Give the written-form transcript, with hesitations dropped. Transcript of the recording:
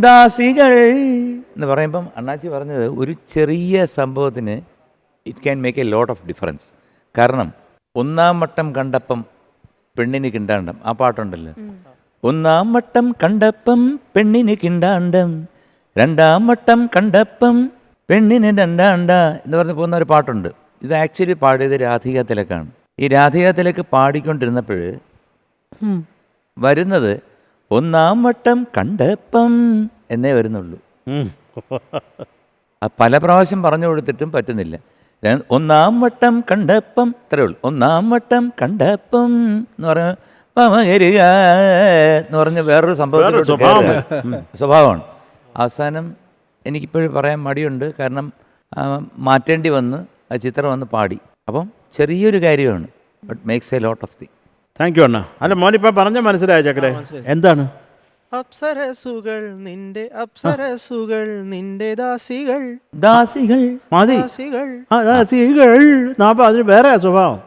ദാസികൾ എന്ന് പറയുമ്പം അണ്ണാച്ചി പറഞ്ഞത് ഒരു ചെറിയ സംഭവത്തിന് it can make a lot of difference. കാരണം ഒന്നാം വട്ടം കണ്ടപ്പം പെണ്ണിന് കിണ്ടാണ്ടം, ആ പാട്ടുണ്ടല്ലോ. ഒന്നാം വട്ടം കണ്ടപ്പം പെണ്ണിന് കിണ്ടാണ്ടം, രണ്ടാം വട്ടം കണ്ടപ്പം പെണ്ണിന് രണ്ടാണ്ട എന്ന് പറഞ്ഞ് പോകുന്ന ഒരു പാട്ടുണ്ട്. ഇത് ആക്ച്വലി പാടിയത് രാധിക തിലക്കാണ്. ഈ രാധിക തിലക്ക് പാടിക്കൊണ്ടിരുന്നപ്പോൾ വരുന്നത് ഒന്നാം വട്ടം കണ്ടപ്പം എന്നേ വരുന്നുള്ളൂ. പല പ്രാവശ്യം പറഞ്ഞു കൊടുത്തിട്ടും പറ്റുന്നില്ല. ഒന്നാം വട്ടം കണ്ടപ്പം ഇത്രയേ ഉള്ളൂ. ഒന്നാം വട്ടം കണ്ടപ്പം എന്ന് പറഞ്ഞ പമകരുക എന്ന് പറഞ്ഞ് വേറൊരു സംഭവത്തിലോട്ട് സ്വഭാവമാണ്. അവസാനം എനിക്കിപ്പോഴും പറയാൻ മടിയുണ്ട്. കാരണം മാറ്റേണ്ടി വന്ന് ആ ചിത്രം വന്ന് പാടി. അപ്പം ചെറിയൊരു കാര്യമാണ്, but makes a lot of thing. Thank you അണ്ണ. അല്ല മോനിപ്പോൾ പറഞ്ഞ മനസ്സിലായ ചക്കരെ എന്താണ്? അപ്സരസുകൾ നിന്റെ അപ്സരസുകൾ നിന്റെ ദാസികൾ ദാസികൾ മതി ദാസികൾ ആ ദാസികൾ. അതിന് വേറെ സ്വഭാവം.